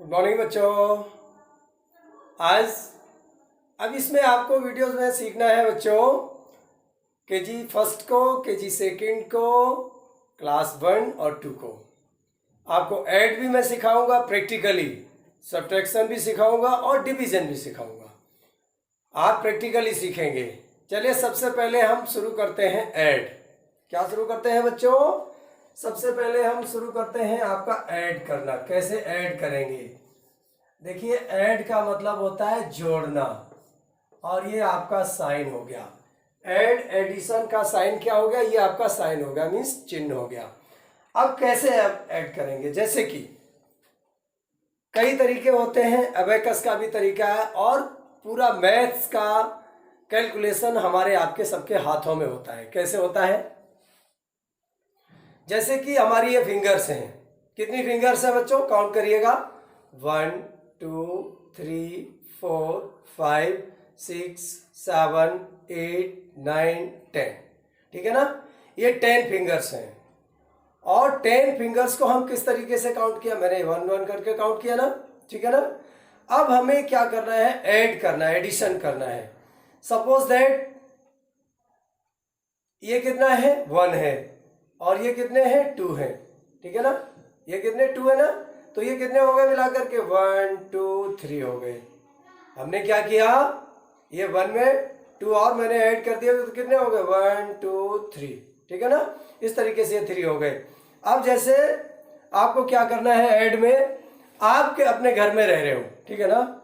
Good morning बच्चों। आज अब इसमें आपको वीडियोस में सीखना है बच्चों केजी फर्स्ट को, केजी सेकंड को, क्लास 1 और 2 को। आपको ऐड भी मैं सिखाऊंगा प्रैक्टिकली, सब्ट्रैक्शन भी सिखाऊंगा और डिवीजन भी सिखाऊंगा। आप प्रैक्टिकली सीखेंगे। चलिए सबसे पहले हम शुरू करते हैं ऐड। क्या शुरू करते हैं बच्चों? सबसे पहले हम शुरू करते हैं आपका ऐड करना। कैसे ऐड करेंगे? देखिए, ऐड का मतलब होता है जोड़ना, और ये आपका साइन हो गया। ऐड एडिशन का साइन क्या हो गया? ये आपका साइन हो गया, मीन्स चिन्ह हो गया। अब कैसे आप ऐड करेंगे? जैसे कि कई तरीके होते हैं, अबेकस का भी तरीका है, और पूरा मैथ्स का कैलकुलेशन हमारे आपके सबके हाथों में होता है। कैसे होता है? जैसे कि हमारी ये फिंगर्स हैं। कितनी फिंगर्स है बच्चों? काउंट करिएगा। 1 2 3 4 5 6 7 8 9 10। ठीक है ना? ये 10 फिंगर्स हैं। और 10 फिंगर्स को हम किस तरीके से काउंट किया? मैंने 1 1 करके काउंट किया ना। ठीक है ना? अब हमें क्या करना है? ऐड करना है, एडिशन करना है। सपोज दैट ये कितना है? 1 है, और ये कितने हैं? 2 है। ठीक है ना? ये कितने? 2 है ना? तो ये कितने हो गए मिलाकर के? 1 2 3 हो गए। हमने क्या किया? ये 1 में 2 और मैंने ऐड कर दिया, तो कितने हो गए? 1 2 3। ठीक है ना? इस तरीके से ये 3 हो गए। अब जैसे आपको क्या करना है ऐड में? आपके अपने घर में रह रहे हो, ठीक है ना?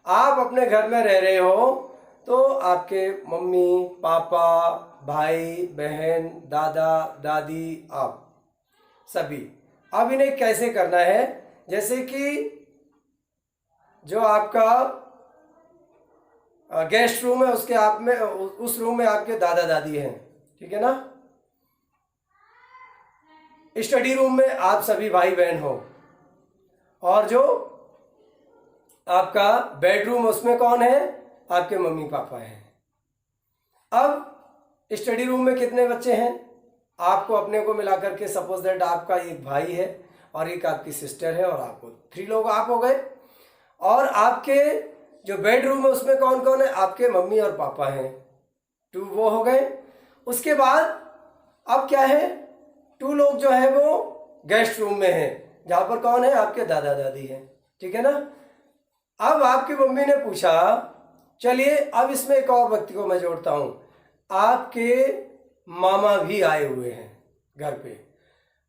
आप अपने घर में रह रहे हो, तो आपके मम्मी पापा भाई बहन दादा दादी, आप सभी। अब इन्हें कैसे करना है? जैसे कि जो आपका गेस्ट रूम है, उसके आप में उस रूम में आपके दादा दादी हैं, ठीक है ना? स्टडी रूम में आप सभी भाई बहन हो, और जो आपका बेडरूम उसमें कौन है? आपके मम्मी पापा हैं। अब स्टडी रूम में कितने बच्चे हैं? आपको अपने को मिलाकर के सपोज दैट आपका एक भाई है और एक आपकी सिस्टर है, और आपको 3 लोग आप हो गए। और आपके जो बेडरूम है उसमें कौन कौन है? आपके मम्मी और पापा हैं, 2 वो हो गए। उसके बाद अब क्या है? 2 लोग जो है वो गेस्ट रूम में हैं, जहां पर कौन है? आपके दादा दादी हैं, ठीक है ना? अब आपकी मम्मी ने पूछा, चलिए अब इसमें एक और व्यक्ति को मैं जोड़ता हूं। आपके मामा भी आए हुए हैं घर पे।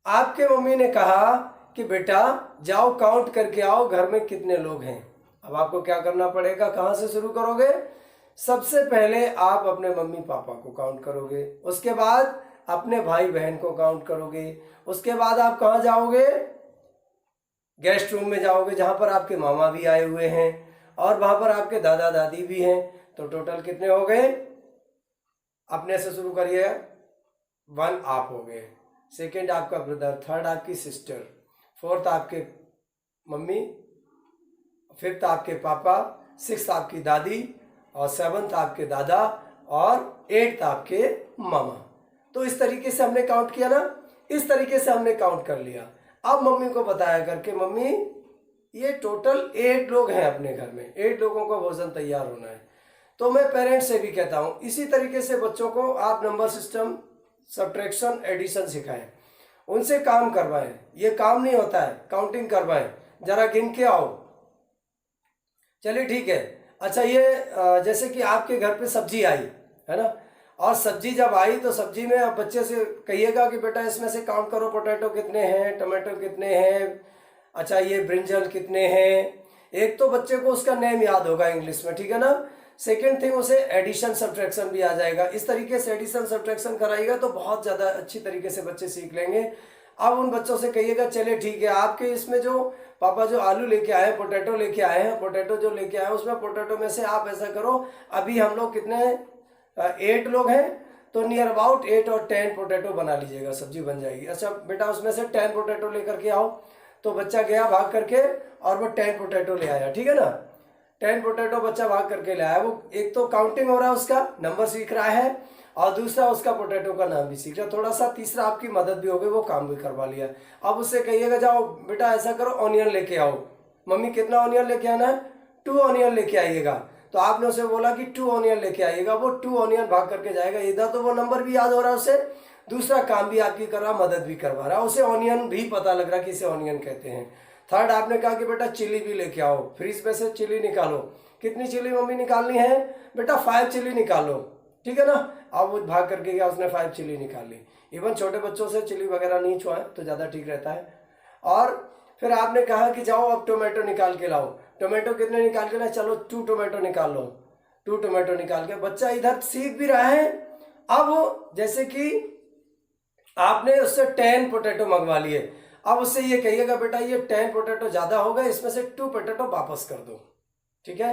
आपके मम्मी ने कहा कि बेटा जाओ काउंट करके आओ घर में कितने लोग हैं। अब आपको क्या करना पड़ेगा? कहां से शुरू करोगे? सबसे पहले आप अपने मम्मी पापा को काउंट करोगे, उसके बाद अपने भाई बहन को काउंट करोगे, उसके बाद आप कहां जाओगे? गेस्ट रूम में जाओगे, जहां पर आपके मामा भी आए हुए हैं और वहां पर आपके दादा दादी भी हैं। तो टोटल कितने हो गए? अपने से शुरू करिए। 1 आप हो गए, सेकेंड आपका ब्रदर, थर्ड आपकी सिस्टर, फोर्थ आपके मम्मी, फिफ्थ आपके पापा, सिक्स्थ आपकी दादी, और सेवन्थ आपके दादा, और एट्थ आपके मामा। तो इस तरीके से हमने काउंट किया ना। इस तरीके से हमने काउंट कर लिया। अब मम्मी को बताया करके, मम्मी ये टोटल 8 लोग हैं अपने घर में, 8 लोगों का भोजन तैयार होना है। तो मैं पेरेंट्स से भी कहता हूँ इसी तरीके से बच्चों को आप नंबर सिस्टम, सब्ट्रैक्शन, एडिशन सिखाएं, उनसे काम करवाएं। ये काम नहीं होता है, काउंटिंग करवाएं, जरा गिन के आओ। चलिए ठीक है। अच्छा, ये जैसे कि आपके घर पे सब्जी आई है ना, और सब्जी जब आई तो सब्जी में आप बच्चे से कहिएगा कि बेटा इसमें से काउंट करो, पोटैटो कितने हैं, टमाटो कितने हैं, अच्छा ये ब्रिंजल कितने हैं। एक तो बच्चे को उसका नेम याद होगा इंग्लिश में, ठीक है ना? सेकेंड थिंग, उसे एडिशन सब्ट्रैक्शन भी आ जाएगा। इस तरीके से एडिशन सब्ट्रैक्शन कराइएगा तो बहुत ज़्यादा अच्छी तरीके से बच्चे सीख लेंगे। अब उन बच्चों से कहिएगा चलिए ठीक है, आपके इसमें जो पापा जो आलू लेके आए, पोटैटो लेके आए हैं, पोटैटो जो लेके आए उसमें पोटैटो में से आप ऐसा करो, अभी हम लोग कितने 8 लोग हैं, तो नियर अबाउट 8 और 10 पोटैटो बना लीजिएगा, सब्जी बन जाएगी। अच्छा बेटा उसमें से 10 पोटैटो लेकर के आओ। तो बच्चा गया भाग करके और वो 10 पोटैटो ले आया, ठीक है ना? 10 पोटैटो बच्चा भाग करके ले आया। वो एक तो काउंटिंग हो रहा है, उसका नंबर सीख रहा है, और दूसरा उसका पोटैटो का नाम भी सीख रहा है। थोड़ा सा तीसरा आपकी मदद भी हो गई, वो काम भी करवा लिया। अब उससे कहिएगा जाओ बेटा ऐसा करो, ऑनियन लेके आओ। मम्मी कितना ऑनियन लेके आना है, 2 ऑनियन लेके आइएगा। तो आपने उसे बोला कि 2 ऑनियन लेके आइएगा, वो 2 ऑनियन भाग करके जाएगा। इधर तो वो नंबर भी याद हो रहा है उसे, दूसरा काम भी आपकी कर रहा, मदद भी करवा रहा, उसे ऑनियन भी पता लग रहा कि इसे ऑनियन कहते हैं। थर्ड आपने कहा कि बेटा चिली भी लेके आओ, फ्रीज में से चिली निकालो। कितनी चिली मम्मी निकालनी है, बेटा 5 चिली निकालो, ठीक है ना। अब वो भाग करके गया, उसने 5 चिली निकाल ली। इवन छोटे बच्चों से चिली वगैरह नहीं छुआए तो ज़्यादा ठीक रहता है। और फिर आपने कहा कि जाओ अब टोमेटो निकाल के लाओ। टोमेटो कितने निकाल के लाए, चलो 2 टोमेटो निकाल लो। 2 टोमेटो निकाल के बच्चा इधर सीख भी रहा है। अब वो जैसे कि आपने उससे 10 पोटैटो मंगवा लिए, अब उससे ये कहिएगा बेटा ये 10 पोटैटो ज़्यादा हो गए, इसमें से 2 पोटैटो वापस कर दो, ठीक है।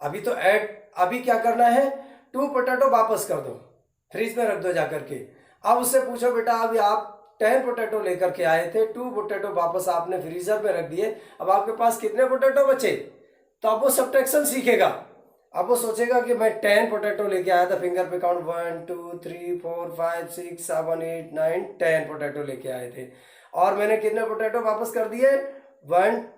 अभी तो अभी क्या करना है, 2 पोटैटो वापस कर दो, फ्रीज में रख दो जाकर के। अब उससे पूछो बेटा अभी आप 10 पोटैटो लेकर के आए थे, 2 पोटैटो वापस आपने फ्रीजर में रख दिए, अब आपके पास कितने पोटैटो बचे। तो अब वो सब्ट्रैक्शन सीखेगा। अब वो सोचेगा कि मैं 10 पोटैटो लेके आया था, फिंगर पे काउंट 1 2 3 4 5 6 7 8 9 10 पोटैटो लेके आए थे, और मैंने कितने पोटैटो वापस कर दिए,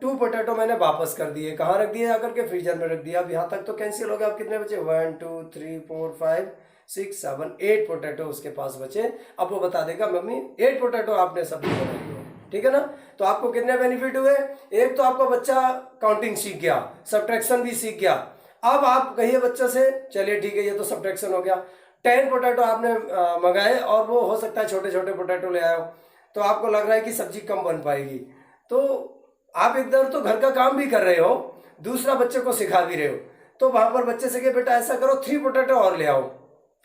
2 पोटैटो मैंने वापस कर दिए। कहाँ रख दिए, आकर के फ्रीजर में रख दिया। अब यहाँ तक तो कैंसिल हो गया। अब कितने बचे, 1 2 3 4 5 6 7 8 पोटैटो उसके पास बचे। अब वो बता देगा मम्मी 8 पोटैटो आपने सब्जी बनाई है, ठीक है ना। तो आपको कितने बेनिफिट हुए, एक तो आपका बच्चा काउंटिंग सीख गया, सब्ट्रैक्शन भी सीख गया। अब आप कहिए बच्चे से, चलिए ठीक है ये तो सब्ट्रैक्शन हो गया। 10 पोटैटो आपने मंगाए और वो हो सकता है छोटे छोटे पोटैटो ले आए हो, तो आपको लग रहा है कि सब्जी कम बन पाएगी। तो आप इधर तो घर का काम भी कर रहे हो, दूसरा बच्चे को सिखा भी रहे हो। तो वहां पर बच्चे से कि बेटा ऐसा करो 3 पोटैटो और ले आओ,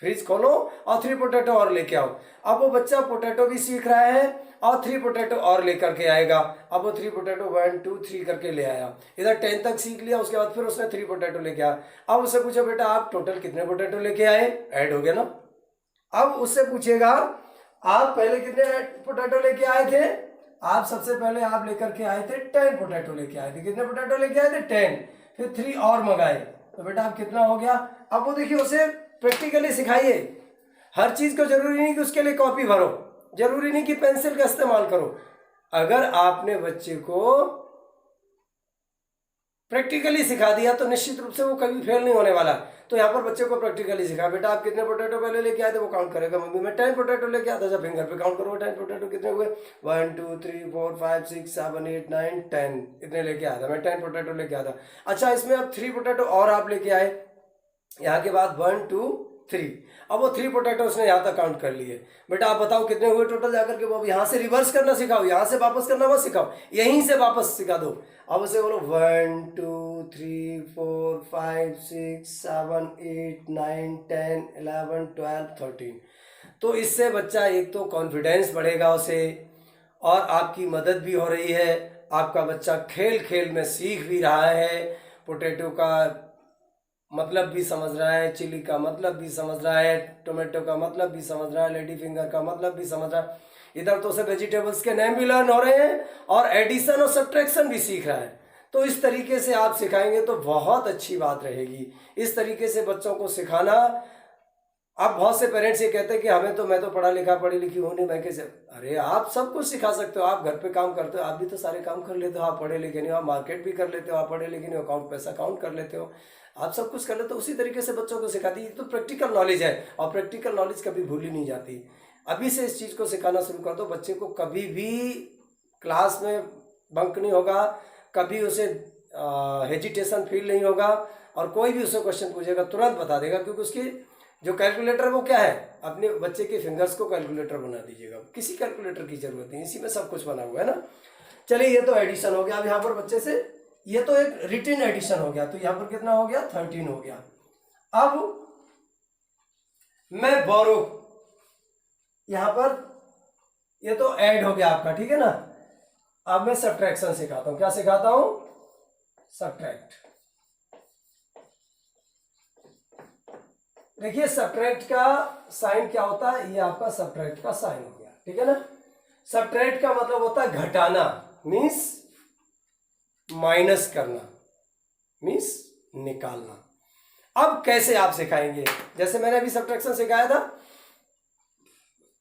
फ्रिज खोलो और 3 पोटैटो और लेके आओ। अब वो बच्चा पोटैटो भी सीख रहा है और 3 पोटैटो और लेकर के आएगा। अब वो 3 पोटैटो 1 2 3 करके ले आया, इधर 10 तक सीख लिया। उसके बाद फिर उसने 3 पोटैटो लेके आया। अब उससे पूछो बेटा आप टोटल कितने पोटैटो लेके आए, ऐड हो गया ना। अब उससे पूछेगा आप पहले कितने पोटैटो लेके आए थे, आप सबसे पहले आप लेकर के आए थे 10 पोटैटो लेके आए थे। कितने पोटैटो लेके आए थे, 10, फिर 3 और मंगाए, तो बेटा अब कितना हो गया। अब वो देखिए उसे प्रैक्टिकली सिखाइए। हर चीज को जरूरी नहीं कि उसके लिए कॉपी भरो, जरूरी नहीं कि पेंसिल का इस्तेमाल करो। अगर आपने बच्चे को प्रैक्टिकली सिखा दिया तो निश्चित रूप से वो कभी फेल नहीं होने वाला। तो यहाँ पर बच्चे को प्रैक्टिकली सिखा, बेटा आप कितने पोटैटो पहले लेके आए थे, वो काउंट करेगा। मम्मी मैं 10 पोटैटो लेके आता था, फिंगर पे काउंट करो 10 पोटैटो कितने हुए, 1 2 3 4 5 6 7 8 9 10 इतने लेके आया था मैं, 10 पोटैटो लेके आया था। अच्छा इसमें अब 3 पोटैटो और आप लेके आए, यहाँ के बाद 1 2 3, अब वो 3 पोटैटो उसने यहाँ तक काउंट कर लिए। बेटा आप बताओ कितने हुए टोटल, जाकर के वो यहाँ से रिवर्स करना सिखाओ, यहाँ से वापस करना मत सिखाओ, यहीं से वापस सिखा दो। अब उसे बोलो 1 2 3 4 5 6 7 8 9 10 11 12 13। तो इससे बच्चा एक तो कॉन्फिडेंस बढ़ेगा उसे, और आपकी मदद भी हो रही है। आपका बच्चा खेल खेल में सीख भी रहा है, पोटैटो का मतलब भी समझ रहा है, चिली का मतलब भी समझ रहा है, टोमेटो का मतलब भी समझ रहा है, लेडी फिंगर का मतलब भी समझ रहा है। इधर तो उसे वेजिटेबल्स के नेम भी लर्न हो रहे हैं और एडिशन और सब्ट्रैक्शन भी सीख रहा है। तो इस तरीके से आप सिखाएंगे तो बहुत अच्छी बात रहेगी। इस तरीके से बच्चों को सिखाना। अब बहुत से पेरेंट्स ये कहते हैं कि हमें तो, मैं तो पढ़ा लिखा पढ़ी लिखी हूँ नहीं, मैं कैसे। अरे आप सब कुछ सिखा सकते हो, आप घर पे काम करते हो, आप भी तो सारे काम कर लेते हो। आप पढ़े लिखे नहीं हो, आप मार्केट भी कर लेते हो, आप पढ़े लिखे नहीं हो, अकाउंट पैसा काउंट कर लेते हो, आप सब कुछ कर लेते हो। उसी तरीके से बच्चों को सिखाती है। तो प्रैक्टिकल नॉलेज है, और प्रैक्टिकल नॉलेज कभी भूली नहीं जाती। अभी से इस चीज़ को सिखाना शुरू कर दो, बच्चे को कभी भी क्लास में बंक नहीं होगा, कभी उसे हेजिटेशन फील नहीं होगा, और कोई भी उसे क्वेश्चन पूछेगा तुरंत बता देगा। क्योंकि उसकी जो कैलकुलेटर वो क्या है, अपने बच्चे के फिंगर्स को कैलकुलेटर बना दीजिएगा, किसी कैलकुलेटर की जरूरत नहीं, इसी में सब कुछ बना हुआ है ना। चलिए ये तो एडिशन हो गया। अब यहाँ पर बच्चे से ये तो एक रिटन एडिशन हो गया, तो यहाँ पर कितना हो गया, 13 हो गया। अब मैं बोरो, यहाँ पर ये तो ऐड हो गया आपका, ठीक है ना। अब मैं सब्ट्रैक्शन सिखाता हूँ। क्या सिखाता हूँ, सब्ट्रैक्ट। देखिए सब्ट्रैक्ट का साइन क्या होता है, ये आपका सब्ट्रैक्ट का साइन हो गया, ठीक है ना। सब्ट्रैक्ट का मतलब होता है घटाना, मीन्स माइनस करना, मीन्स निकालना। अब कैसे आप सिखाएंगे, जैसे मैंने अभी सब्ट्रैक्शन सिखाया था।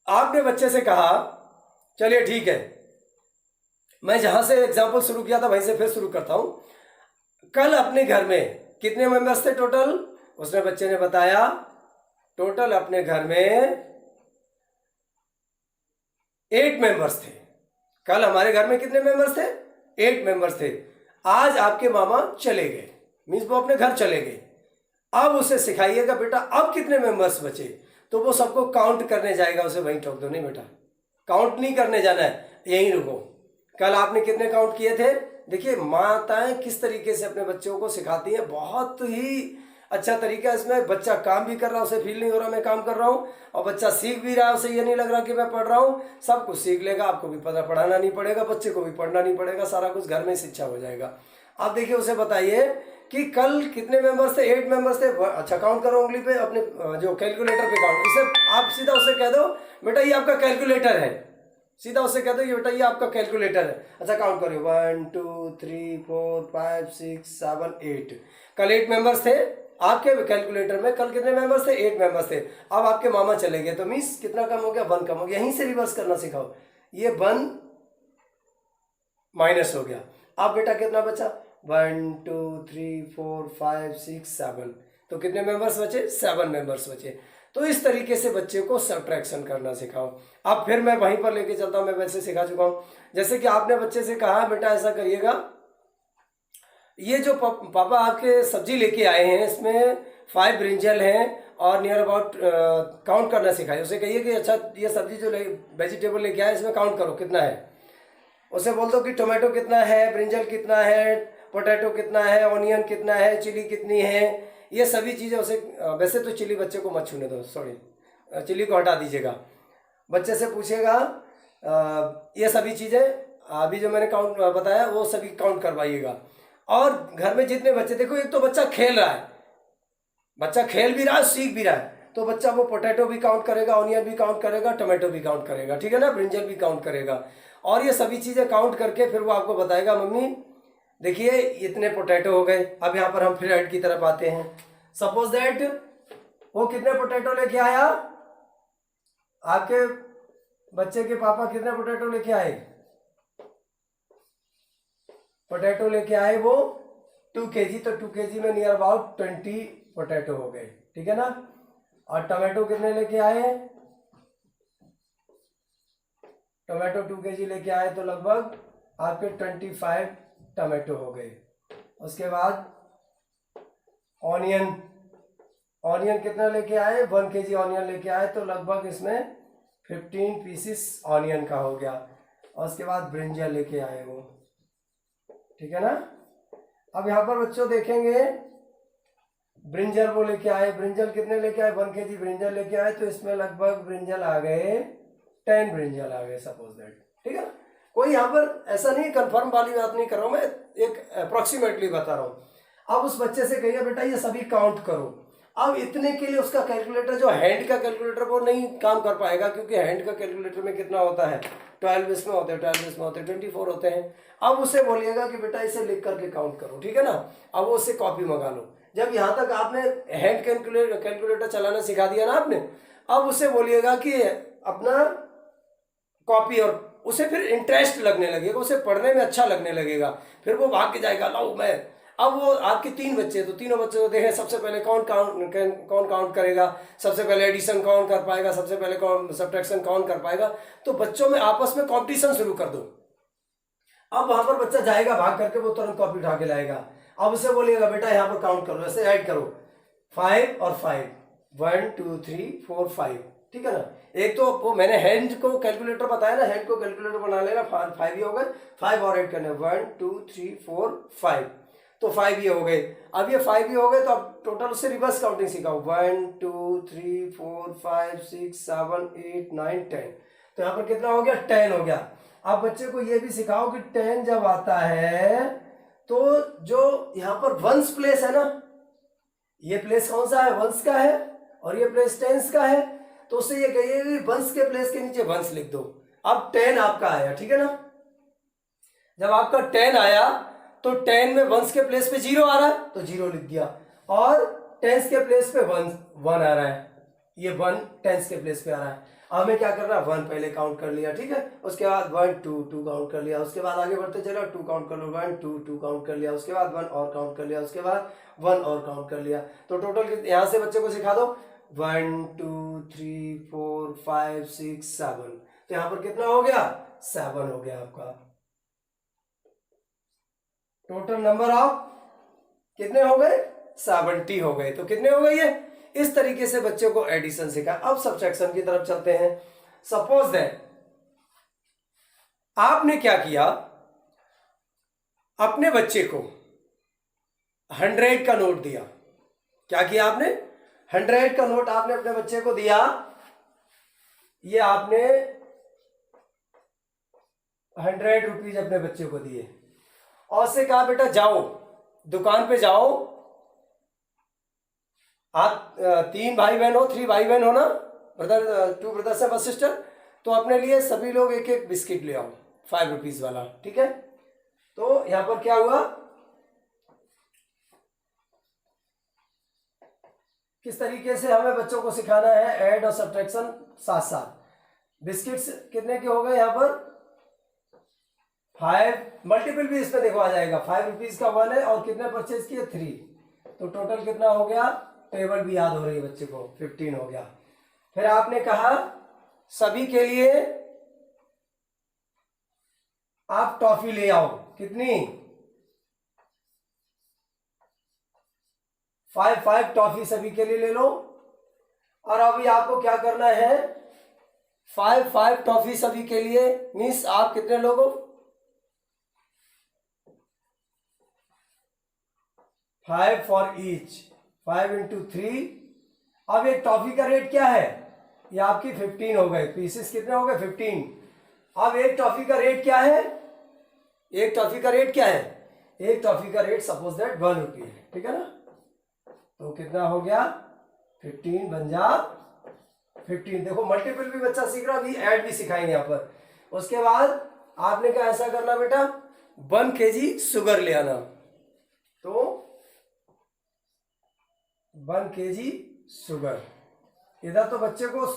आपने बच्चे से कहा चलिए ठीक है मैं जहां से एग्जाम्पल शुरू किया था वहीं से फिर शुरू करता हूं। कल अपने घर में कितने मेंबर्स थे टोटल? उसने बच्चे ने बताया टोटल अपने घर में 8 मेंबर्स थे। कल हमारे घर में कितने मेंबर्स थे? 8 मेंबर्स थे। आज आपके मामा चले गए, मीन्स वो अपने घर चले गए। अब उसे सिखाइएगा बेटा अब कितने मेंबर्स बचे, तो वो सबको काउंट करने जाएगा। उसे वहीं टोक दो, नहीं बेटा काउंट नहीं करने जाना है, यहीं रुको। कल आपने कितने काउंट किए थे? देखिए माताएं किस तरीके से अपने बच्चों को सिखाती हैं, बहुत ही अच्छा तरीका है। इसमें बच्चा काम भी कर रहा है, उसे फील नहीं हो रहा मैं काम कर रहा हूँ, और बच्चा सीख भी रहा है, उसे ये नहीं लग रहा कि मैं पढ़ रहा हूँ। सब कुछ सीख लेगा, आपको भी पता पढ़ाना नहीं पड़ेगा, बच्चे को भी पढ़ना नहीं पड़ेगा, सारा कुछ घर में शिक्षा हो जाएगा। आप देखिए उसे बताइए कि कल कितने मेंबर्स थे? 8 मेंबर्स थे। अच्छा काउंट करो उंगली पे, अपने जो कैलकुलेटर पे काउंट। इसे आप सीधा उसे कह दो बेटा ये आपका कैलकुलेटर है, सीधा उसे कह दो ये बेटा ये आपका कैलकुलेटर है। अच्छा काउंट करो 1 2 3 4 5 6 7 8। कल 8 मेंबर्स थे आपके कैलकुलेटर में। कल कितने मेंबर्स थे? 8 मेंबर्स थे। अब आपके मामा चले गए, तो मीन्स कितना कम हो गया? 1 कम हो गया। यहीं से रिवर्स करना सिखाओ, ये 1 माइनस हो गया। अब बेटा कितना बचा? 1 2 3 4 5 6 7। तो कितने मेंबर्स बचे? 7 मेंबर्स बचे। तो इस तरीके से बच्चे को सब्ट्रैक्शन करना सिखाओ। अब फिर मैं वहीं पर लेके चलता हूं, मैं वैसे सिखा चुका हूं। जैसे कि आपने बच्चे से कहा बेटा ऐसा करिएगा, ये जो पापा आपके सब्जी लेके आए हैं इसमें 5 ब्रिंजल हैं और नियर अबाउट काउंट करना सिखाइए। उसे कहिए कि अच्छा ये सब्जी जो वेजिटेबल लेके आए इसमें काउंट करो कितना है। उसे बोल दो कि टोमेटो कितना है, ब्रिंजल कितना है, पोटैटो कितना है, ऑनियन कितना है, चिली कितनी है, ये सभी चीज़ें उसे। वैसे तो चिली बच्चे को मत छूने दो, सॉरी चिली को हटा दीजिएगा। बच्चे से पूछेगा ये सभी चीज़ें अभी जो मैंने काउंट बताया वो सभी काउंट करवाइएगा। और घर में जितने बच्चे, देखो एक तो बच्चा खेल रहा है, बच्चा खेल भी रहा है सीख भी रहा है, तो बच्चा वो पोटैटो भी काउंट करेगा, ऑनियन भी काउंट करेगा, टोमेटो भी काउंट करेगा, ठीक है ना, ब्रिंजल भी काउंट करेगा। और ये सभी चीज़ें काउंट करके फिर वो आपको बताएगा मम्मी देखिए इतने पोटैटो हो गए। अब यहाँ पर हम फिर ऐड की तरफ आते हैं। सपोज दैट वो कितने पोटैटो लेके आया, आपके बच्चे के पापा कितने पोटैटो लेके आए? पोटैटो लेके आए वो 2 kg, तो 2 kg में नियर अबाउट 20 पोटैटो हो गए, ठीक है ना। और टोमेटो कितने लेके आए? टोमेटो 2 kg लेके आए तो लगभग आपके 25 टोमेटो हो गए। उसके बाद ऑनियन कितना लेके आए? 1 kg ऑनियन लेके आए, तो लगभग इसमें 15 पीसेस ऑनियन का हो गया। और उसके बाद ब्रिंजल लेके आए वो, ठीक है ना। अब यहाँ पर बच्चों देखेंगे ब्रिंजल वो लेके आए, ब्रिंजल कितने लेके आए? 1 kg ब्रिंजल लेके आए, तो इसमें लगभग ब्रिंजल आ गए 10 ब्रिंजल आ गए सपोज दैट, ठीक है। कोई यहाँ पर ऐसा नहीं कंफर्म वाली बात नहीं कर रहा हूँ मैं, एक अप्रोक्सीमेटली बता रहा हूँ। अब उस बच्चे से कहिए बेटा ये सभी काउंट करो। अब इतने के लिए उसका कैलकुलेटर जो हैंड का कैलकुलेटर वो नहीं काम कर पाएगा, क्योंकि हैंड का कैलकुलेटर में कितना होता है? 12 इसमें होते हैं, 12 इसमें होते हैं, 24 होते हैं। अब उसे बोलिएगा कि बेटा इसे लिख करके काउंट करो, ठीक है ना। अब वो उससे कॉपी मंगा लो। जब यहाँ तक आपने हैंड कैलकुलेटर चलाना सिखा दिया ना आपने, अब उसे बोलिएगा कि अपना कॉपी, और उसे फिर इंटरेस्ट लगने लगेगा, उसे पढ़ने में अच्छा लगने लगेगा, फिर वो भाग के जाएगा लो मैं। अब वो आपके 3 बच्चे, तो तीनों बच्चों को देखें सबसे पहले कौन काउंट करेगा, सबसे पहले एडिशन कौन कर पाएगा, सबसे पहले कौन सब्ट्रैक्शन कौन कर पाएगा। तो बच्चों में आपस में कंपटीशन शुरू कर दो। अब वहां पर बच्चा जाएगा भाग करके, वो तुरंत कॉपी उठा के लाएगा। अब उसे बोलिएगा बेटा यहाँ पर काउंट करो, ऐसे ऐड करो 5 और 5, 1 2 3 4 5, ठीक है ना। एक तो वो मैंने हैंड को कैलकुलेटर बताया ना, हैंड को कैलकुलेटर बना लेना, 5 ही हो गए, 5 और ऐड करने 1 2 3 4 5, तो 5 ही हो गए। अब ये 5 ही हो गए, तो अब टोटल उससे रिवर्स काउंटिंग सिखाओ 1 2 3 4 5 6 7 8 9 10, तो यहाँ पर कितना हो गया? 10 हो गया। अब बच्चे को ये भी सिखाओ कि 10 जब आता है तो जो यहाँ पर वंस प्लेस है ना, ये प्लेस कौन सा है? वंस का है, और ये प्लेस टेंस का है, तो उससे ये कहिए कि वंस के प्लेस के नीचे वंस लिख दो। अब 10 आपका आया, ठीक है ना। जब आपका 10 आया तो 10 में वंस के प्लेस पे 0 आ रहा है तो 0 लिख दिया, और टेंस के प्लेस पे 1 आ रहा है, ये 1 टेंस के प्लेस पे आ रहा है। हमें क्या करना, 1 पहले काउंट कर लिया, ठीक है, उसके बाद 1 2 2 काउंट कर लिया, उसके बाद आगे बढ़ते चलो 2 काउंट कर लो, 1 2 2 काउंट कर लिया, उसके बाद 1 और काउंट कर लिया, उसके बाद 1 और काउंट कर लिया। तो टोटल यहाँ से बच्चे को सिखा दो 1 2 3 4 5 6 7। तो यहाँ पर कितना हो गया, 7 हो गया आपका। टोटल नंबर ऑफ कितने हो गए, 70 हो गए। तो कितने हो गए ये, इस तरीके से बच्चों को एडिशन सिखा। अब सब्ट्रैक्शन की तरफ चलते हैं। सपोज दैट आपने क्या किया, अपने बच्चे को 100 का नोट दिया। क्या किया आपने, 100 का नोट आपने अपने बच्चे को दिया। ये आपने 100 रुपीज अपने बच्चे को दिए और से कहा बेटा जाओ दुकान पे जाओ, आप 3 भाई बहन हो, 3 भाई बहन हो ना, ब्रदर 2 ब्रदर्स है 1 सिस्टर, तो अपने लिए सभी लोग एक एक बिस्किट ले आओ 5 रुपीज वाला, ठीक है। तो यहां पर क्या हुआ, किस तरीके से हमें बच्चों को सिखाना है ऐड और सब्ट्रैक्शन साथ साथ। बिस्किट्स कितने के हो गए यहाँ पर 5, मल्टीपल भी इसमें देखो आ जाएगा, 5 रुपीज का 1 है और कितने परचेज किए 3, तो टोटल कितना हो गया, टेबल भी याद हो रही है बच्चे को, 15 हो गया। फिर आपने कहा सभी के लिए आप टॉफी ले आओ, कितनी 5 टॉफी सभी के लिए ले लो। और अभी आपको क्या करना है, 5 टॉफी सभी के लिए मीन्स आप कितने लोगों 5 फॉर ईच, 5 इंटू 3। अब एक टॉफी का रेट क्या है, ये आपकी 15 हो गए, पीसेस कितने हो गए 15। अब एक टॉफी का रेट क्या है, एक टॉफी का रेट क्या है, एक टॉफी का रेट सपोज दैट 1 रुपी है, ठीक है ना। तो कितना हो गया 15 बन जा 15। देखो मल्टीपल भी बच्चा सीख रहा, अभी ऐड भी सिखाएंगे यहाँ पर। उसके बाद आपने क्या ऐसा करना बेटा 1 kg शुगर ले आना, तो 1 kg शुगर। इधर तो बच्चे को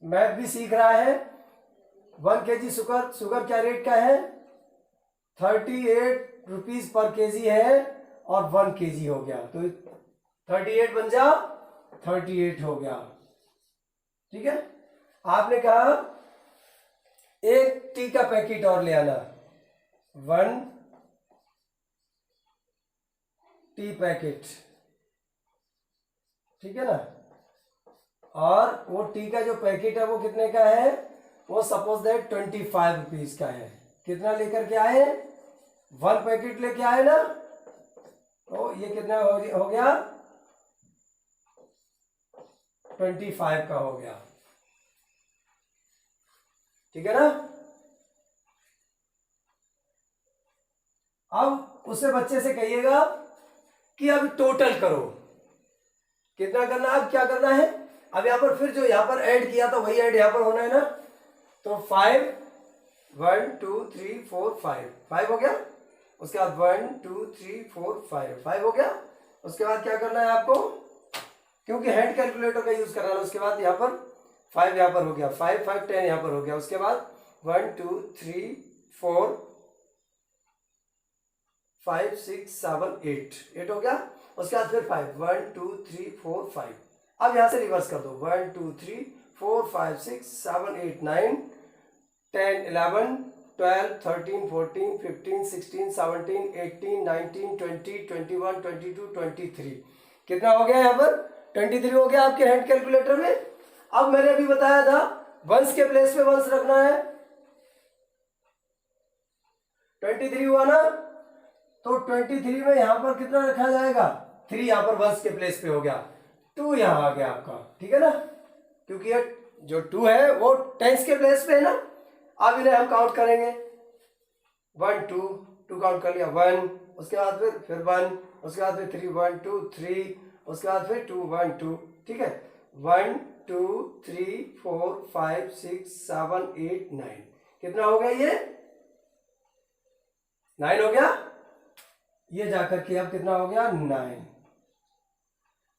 मैथ भी सीख रहा है। 1 kg शुगर, शुगर क्या रेट का है 38 रुपीज पर केजी है और 1 kg हो गया, तो 38 बन जा 38 हो गया, ठीक है। आपने कहा एक टी का पैकेट और ले आना, 1 टी पैकेट, ठीक है ना। और वो टी का जो पैकेट है वो कितने का है, वो सपोज दैट 25 रुपीज का है। कितना लेकर के आए 1 पैकेट लेके आए ना, तो ये कितना हो गया 25 का हो गया, ठीक है ना। अब उससे बच्चे से कहिएगा कि अब टोटल करो, कितना करना, अब क्या करना है, अब यहां पर फिर जो यहां पर ऐड किया था वही ऐड यहां पर होना है ना। तो 5 1 2 3 4 5 हो गया, उसके बाद 1 2 3 4 5 हो गया। उसके बाद क्या करना है आपको, क्योंकि हैंड कैलकुलेटर का यूज करना है। उसके बाद यहाँ पर 5 यहाँ पर हो गया, 5 5 10 यहाँ पर हो गया। उसके बाद 1 2 3 4 5 6 7 8 हो गया। उसके बाद फिर 5 1 2 3 4 5। अब यहां से रिवर्स कर दो 1 2 3 4 5 6 7 8 9 10 11 12 13 14 15 16 17 18 19 20 21 22 23। कितना हो गया यहाँ पर 23 हो गया आपके हैंड कैलकुलेटर में। अब मैंने अभी बताया था वंस के प्लेस पे वंस रखना है, 23 हुआ ना, तो 23 में यहां पर कितना रखा जाएगा 3 यहां पर वंस के प्लेस पे हो गया, 2 यहां आ गया आपका, ठीक है ना, क्योंकि ये जो 2 है वो टेंस के प्लेस पे है ना। अब इन्हें हम काउंट करेंगे 1 2 2 काउंट कर लिया 1, उसके बाद फिर 1, उसके बाद फिर 3 1 2 3, उसके बाद फिर 2 1 2, ठीक है। 1 2 3 4 5 6 7 8 9, कितना हो गया ये 9 हो गया। ये जाकर के अब कितना हो गया 9।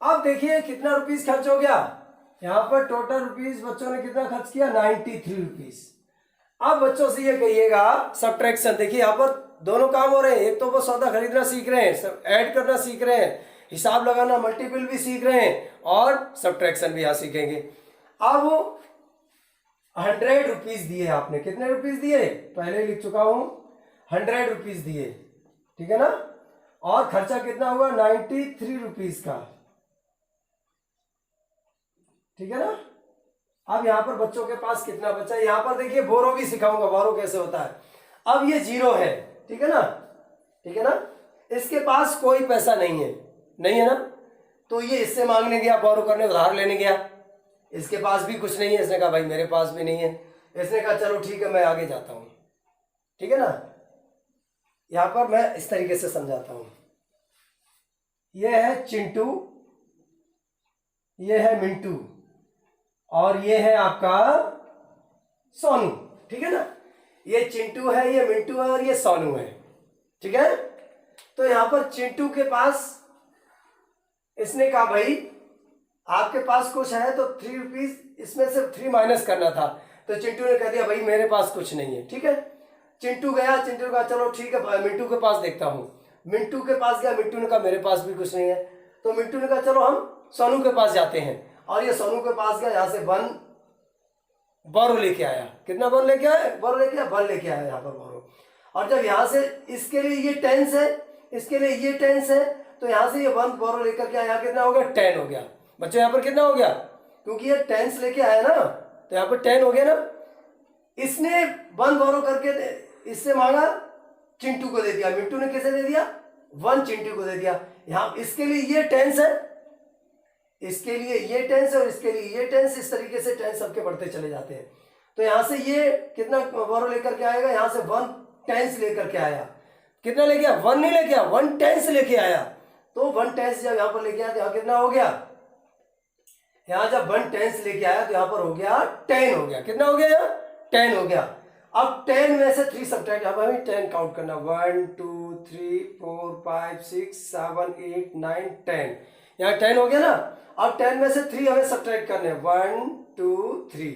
अब देखिए कितना रुपीस खर्च हो गया यहाँ पर टोटल रुपीज बच्चों ने कितना खर्च किया, 93 रुपीज। अब बच्चों से ये कहिएगा सब्ट्रैक्शन, देखिए यहाँ पर दोनों काम हो रहे हैं, एक तो वो सौदा खरीदना सीख रहे हैं, ऐड करना सीख रहे हैं, हिसाब लगाना मल्टीपल भी सीख रहे हैं और सब्ट्रैक्शन भी यहाँ सीखेंगे। अब 100 रुपीज दिए आपने, कितने रुपीज दिए, पहले लिख चुका हूं, 100 रुपीज दिए, ठीक है ना, और खर्चा कितना हुआ, 93 रुपीज का, ठीक है ना। अब यहां पर बच्चों के पास कितना बचा, यहां पर देखिए बोरो भी सिखाऊंगा, बोरो कैसे होता है। अब ये 0 है, ठीक है ना, ठीक है ना, इसके पास कोई पैसा नहीं है, नहीं है ना, तो ये इससे मांगने गया, बोरो करने, उधार लेने गया, इसके पास भी कुछ नहीं है, इसने कहा भाई मेरे पास भी नहीं है, इसने कहा चलो ठीक है मैं आगे जाता हूं, ठीक है ना। यहां पर मैं इस तरीके से समझाता हूं, ये है चिंटू, ये है मिंटू और ये है आपका सोनू, ठीक है ना, ये चिंटू है, ये मिंटू है और ये सोनू है, ठीक है। तो यहां पर चिंटू के पास इसने कहा भाई आपके पास कुछ है, तो 3 रुपीज इसमें से 3 माइनस करना था, तो चिंटू ने कह दिया भाई मेरे पास कुछ नहीं है, ठीक है। चिंटू गया, चिंटू का चलो ठीक है मिंटू के पास देखता हूं, मिंटू के पास गया, मिंटू ने कहा मेरे पास भी कुछ नहीं है, तो मिंटू ने कहा चलो हम सोनू के पास जाते हैं, और ये सोनू के पास गया, यहां से बोरो लेके आया, कितना बोरो लेके आया, बोरो लेके आया, 1 लेके आया यहाँ पर बोरो, और जब यहां से इसके लिए ये टेंस है, इसके लिए ये टेंस है, तो यहां से ये 1 बोरो लेकर के आया, कितना हो गया, 10 हो गया बच्चों, यहाँ पर कितना हो गया, क्योंकि ये टेंस लेके आया ना, तो यहाँ पर 10 हो गया ना। इसने 1 बोरो करके इससे मांगा, चिंटू को दे दिया, मिंटू ने कैसे दे दिया, 1 चिंटू को दे दिया। यहाँ इसके लिए ये टेंस है, इसके लिए ये टेंस है और इसके लिए ये टेंस, इस तरीके से टेंस सबके बढ़ते चले जाते हैं। तो यहां से ये कितना बोरो लेकर के आएगा, यहां से 1 टेंस लेकर के आया, कितना लेके आया, 1 नहीं लेके आया, 1 टेंस लेके आया, तो 1 टेंस जब यहां पर लेके आया तो यहां कितना हो गया, यहां जब 1 टेंस लेके आया तो यहां पर हो गया 10 हो गया, कितना हो गया यहाँ 10 हो गया। अब 10 में से 3 सब्ट्रैक्ट, यहाँ पर हमें 10 काउंट करना, 1 2 3 4 5 6 7 8 9 10, यहाँ 10 हो गया ना। अब 10 में से 3 हमें सब्ट्रैक्ट करने, 1 2 3,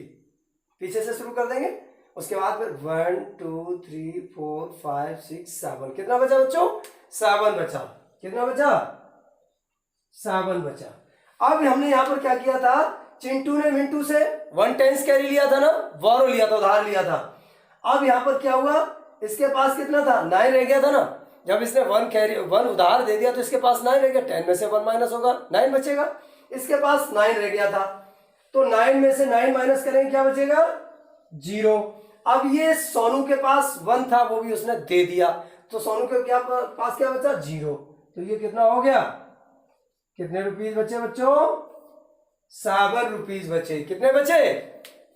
पीछे से शुरू कर देंगे, उसके बाद फिर 1 2 3 4 5 6 7, कितना बचा बच्चों, 7 बचा, कितना बचा, 7 बचा। अब हमने यहां पर क्या किया था, चिंटू ने मिंटू से 1 टेंस कैरी लिया था ना, बोरो लिया था, उधार लिया था। अब यहां पर क्या हुआ, इसके पास कितना था, 9 रह गया था ना, जब इसने 1 उधार दे दिया तो इसके पास 9 रह गया, 10 में से 1 माइनस होगा, 9 बचेगा, इसके पास 9 रह गया था, तो 9 में से 9 माइनस करेंगे, क्या बचेगा, 0। अब ये सोनू के पास 1 था, वो भी उसने दे दिया, तो सोनू के पास क्या बचा, 0, तो ये कितना हो गया, कितने रुपीस बचे बच्चों, 7 रुपीस बचे, कितने बचे।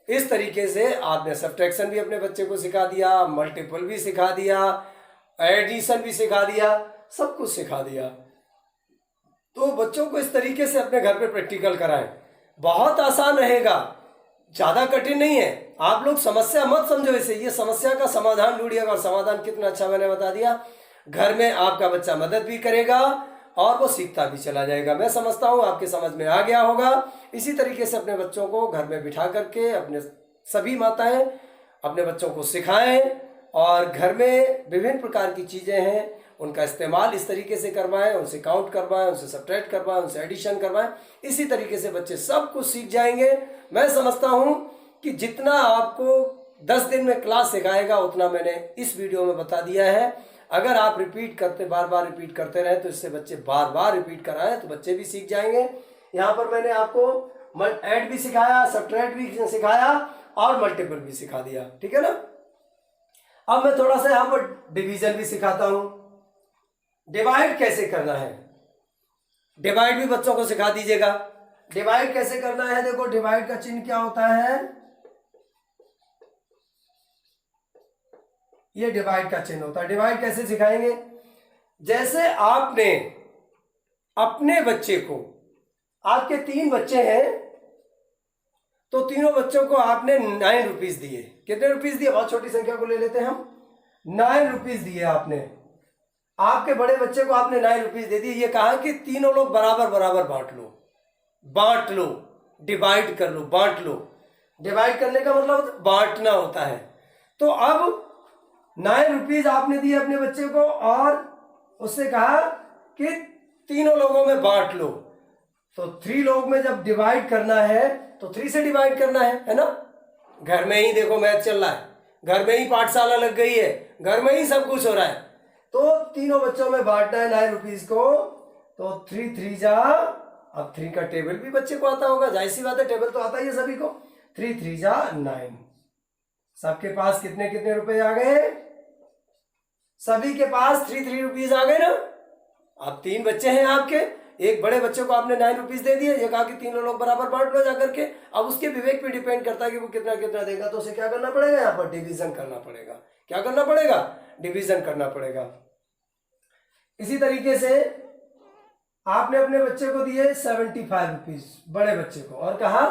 इस तरीके से आपने सब्ट्रैक्शन भी अपने बच्चे को सिखा दिया, मल्टीपल भी सिखा दिया, एडिशन भी सिखा दिया, सब कुछ सिखा दिया। तो बच्चों को इस तरीके से अपने घर पे प्रैक्टिकल कराएं, बहुत आसान रहेगा, ज्यादा कठिन नहीं है। आप लोग समस्या मत समझो इसे, ये समस्या का समाधान ढूंढिएगा, और समाधान कितना अच्छा मैंने बता दिया, घर में आपका बच्चा मदद भी करेगा और वो सीखता भी चला जाएगा। मैं समझता हूँ आपके समझ में आ गया होगा। इसी तरीके से अपने बच्चों को घर में बिठा करके अपने सभी माताएं अपने बच्चों को सिखाएं, और घर में विभिन्न प्रकार की चीज़ें हैं उनका इस्तेमाल इस तरीके से करवाएं, उनसे काउंट करवाएं, उनसे सब्ट्रैक्ट करवाएं, उनसे एडिशन करवाएं। इसी तरीके से बच्चे सब कुछ सीख जाएंगे। मैं समझता हूं कि जितना आपको 10 दिन में क्लास सिखाएगा उतना मैंने इस वीडियो में बता दिया है। अगर आप रिपीट करते, बार बार रिपीट करते रहे तो इससे बच्चे बार बार रिपीट कराएं तो बच्चे भी सीख जाएंगे। यहाँ पर मैंने आपको ऐड भी सिखाया, सब्ट्रैक्ट भी सिखाया और मल्टीपल भी सिखा दिया, ठीक है ना। अब मैं थोड़ा सा यहाँ पर डिवीजन भी सिखाता हूं, डिवाइड कैसे करना है, डिवाइड भी बच्चों को सिखा दीजिएगा। डिवाइड कैसे करना है, देखो डिवाइड का चिन्ह क्या होता है, ये डिवाइड का चिन्ह होता है। डिवाइड कैसे सिखाएंगे, जैसे आपने अपने बच्चे को, आपके 3 बच्चे हैं तो तीनों बच्चों को आपने 9 रुपीज दिए। कितने रुपीज दिए, बहुत छोटी संख्या को ले लेते हैं हम, 9 रुपीज दिए आपने। आपके बड़े बच्चे को आपने 9 रुपीज दे दिए। ये कहा कि तीनों लोग बराबर बराबर बांट लो, बांट लो। डिवाइड कर लो, बांट लो। डिवाइड करने का मतलब बांटना होता है। तो अब 9 रुपीज आपने दिए अपने बच्चे को और उससे कहा कि तीनों लोगों में बांट लो। तो 3 लोग में जब डिवाइड करना है तो 3 से डिवाइड करना है ना। घर में ही देखो मैथ चल रहा है, घर में ही पाठशाला लग गई है, घर में ही सब कुछ हो रहा है। तो तीनों बच्चों में बांटना है 9 रुपीज को। तो 3 3 जा, अब 3 का टेबल भी बच्चे को आता होगा, जाहिर सी बात है, टेबल तो आता ही है सभी को। 3 3 जा 9। सबके पास कितने कितने रुपए आ गए? सभी के पास 3 3 रुपीज आ गए ना। अब 3 बच्चे हैं आपके, एक बड़े बच्चे को आपने 9 रुपीज दे दिए, ये कहा कि तीनों लोग बराबर बांट लो जाकर के। अब उसके विवेक पे डिपेंड करता है कि वो कितना कितना देगा। तो उसे क्या करना पड़ेगा? यहाँ पर डिवीजन करना पड़ेगा। क्या करना पड़ेगा? डिवीजन करना पड़ेगा। इसी तरीके से आपने अपने बच्चे को दिए 75 रुपीज, बड़े बच्चे को, और कहा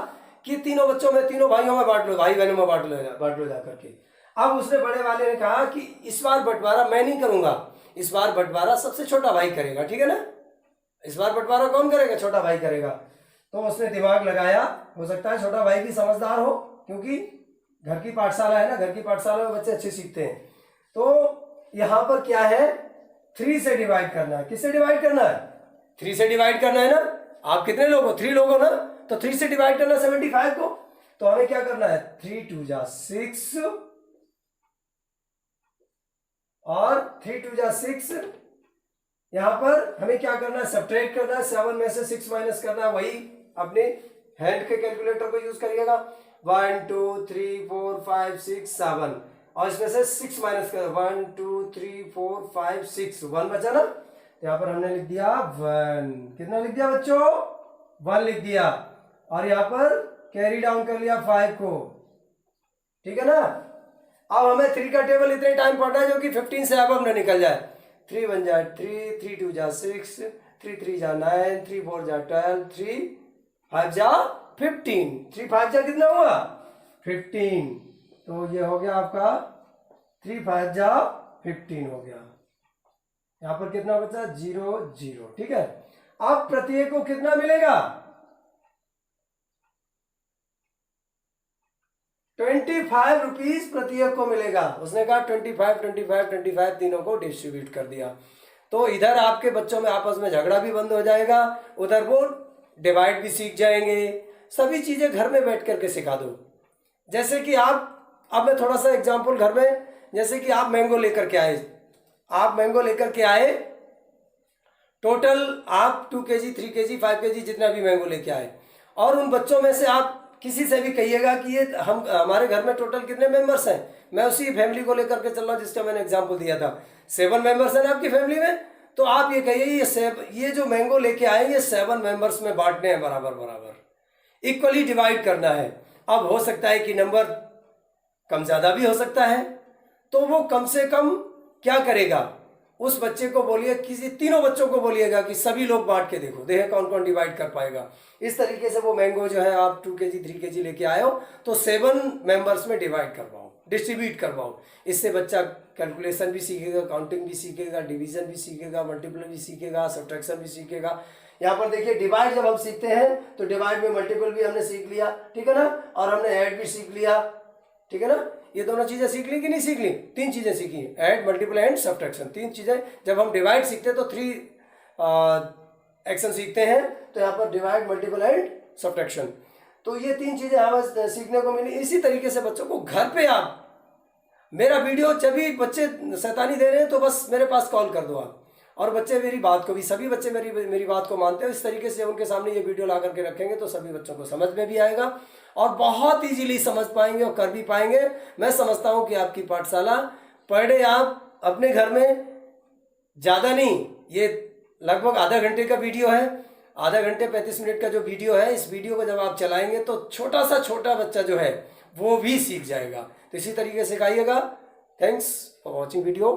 कि तीनों बच्चों में, तीनों भाइयों में बांट लो, भाई बहनों में बांट लो जाकर के। अब उसने बड़े वाले ने कहा कि इस बार बंटवारा मैं नहीं करूंगा, इस बार बंटवारा सबसे छोटा भाई करेगा, ठीक है ना। इस बार बंटवारा कौन करेगा? छोटा भाई करेगा। तो उसने दिमाग लगाया, हो सकता है छोटा भाई भी समझदार हो, क्योंकि घर की पाठशाला है ना, घर की पाठशाला में बच्चे अच्छे सीखते हैं। तो यहां पर क्या है? 3 से डिवाइड करना है। किससे डिवाइड करना है? 3 से डिवाइड करना है ना। आप कितने लोग हो? 3 लोग हो ना। तो 3 से डिवाइड करना 75 को। तो हमें क्या करना है? 3 2 जा 6 और 3 2 जा 6। यहां पर हमें क्या करना है? सब्ट्रैक्ट करना है। 7 में से 6 माइनस करना है। वही अपने हैंड के कैलकुलेटर को यूज करिएगा। 1 2 3 4 5 6 7 और इसमें से 6 माइनस कर, 1 2 3 4 5 6, 1 बचा ना। यहाँ पर हमने लिख दिया 1। कितना लिख दिया बच्चों? 1 लिख दिया। और यहाँ पर कैरी डाउन कर लिया 5 को, ठीक है ना। अब हमें 3 का टेबल इतने टाइम पढ़ना है जो कि 15 से अब न निकल जाए। 3 1 जा 3, 3 2 जा 6, 3 3 जा 9, 3 4 जा 12, 3 5 जा 15। 3 5 जा कितना हुआ? 15। तो ये हो गया आपका 3 5 जा 15 हो गया। यहां पर कितना बचा? 0 0, ठीक है। अब प्रत्येक को कितना मिलेगा? 25 रुपीज प्रत्येक को मिलेगा। उसने कहा 25 25 25 तीनों को डिस्ट्रीब्यूट कर दिया। तो इधर आपके बच्चों में आपस में झगड़ा भी बंद हो जाएगा, उधर वो डिवाइड भी सीख जाएंगे। सभी चीजें घर में बैठ करके सिखा दो। जैसे कि अब मैं थोड़ा सा एग्जांपल घर में, जैसे कि आप मैंगो लेकर के आए, आप मैंगो लेकर के आए, टोटल आप 2 kg 3 kg 5 kg जितना भी मैंगो लेके आए, और उन बच्चों में से आप किसी से भी कहिएगा कि ये हमारे घर में टोटल कितने मेंबर्स हैं। मैं उसी फैमिली को लेकर के चल रहा हूँ जिसका मैंने एग्जांपल दिया था। 7 मेंबर्स हैं ना आपकी फैमिली में। तो आप ये कहिए ये जो मैंगो लेके आए ये 7 मेंबर्स में बांटने हैं, बराबर बराबर इक्वली डिवाइड करना है। अब हो सकता है कि नंबर कम ज्यादा भी हो सकता है, तो वो कम से कम क्या करेगा? उस बच्चे को बोलिए, किसी तीनों बच्चों को बोलिएगा कि सभी लोग बांट के देखो, देखें कौन कौन डिवाइड कर पाएगा। इस तरीके से वो मैंगो जो है आप 2 kg 3 kg लेके आए हो तो 7 मेंबर्स में डिवाइड करवाओ, डिस्ट्रीब्यूट करवाओ। इससे बच्चा कैलकुलेशन भी सीखेगा, काउंटिंग भी सीखेगा, डिवीजन भी सीखेगा, मल्टीपल भी सीखेगा, सब्ट्रैक्शन भी सीखेगा। यहाँ पर देखिए डिवाइड जब हम सीखते हैं तो डिवाइड में मल्टीपल भी हमने सीख लिया, ठीक है ना, और हमने ऐड भी सीख लिया, ठीक है ना। ये दोनों चीजें सीख ली कि नहीं सीख ली? 3 चीजें सीखी, ऐड, मल्टीपल एंड सब्ट्रैक्शन। 3 चीजें। जब हम डिवाइड सीखते हैं तो 3 एक्शन सीखते हैं, तो यहाँ पर डिवाइड, मल्टीपल एंड सब्ट्रैक्शन। तो ये 3 चीजें हमें सीखने को मिली। इसी तरीके से बच्चों को घर पे आप, मेरा वीडियो जब भी बच्चे शैतानी दे रहे हैं तो बस मेरे पास कॉल कर दो आप, और बच्चे मेरी बात को भी, सभी बच्चे मेरी बात को मानते हैं। इस तरीके से उनके सामने ये वीडियो ला करके रखेंगे तो सभी बच्चों को समझ में भी आएगा और बहुत इजीली समझ पाएंगे और कर भी पाएंगे। मैं समझता हूं कि आपकी पाठशाला पर डे आप अपने घर में ज़्यादा नहीं, ये लगभग आधा घंटे का वीडियो है, आधा घंटे 35 मिनट का जो वीडियो है, इस वीडियो को जब आप चलाएंगे तो छोटा सा छोटा बच्चा जो है वो भी सीख जाएगा। तो इसी तरीके से सिखाइएगा। Thanks for watching video.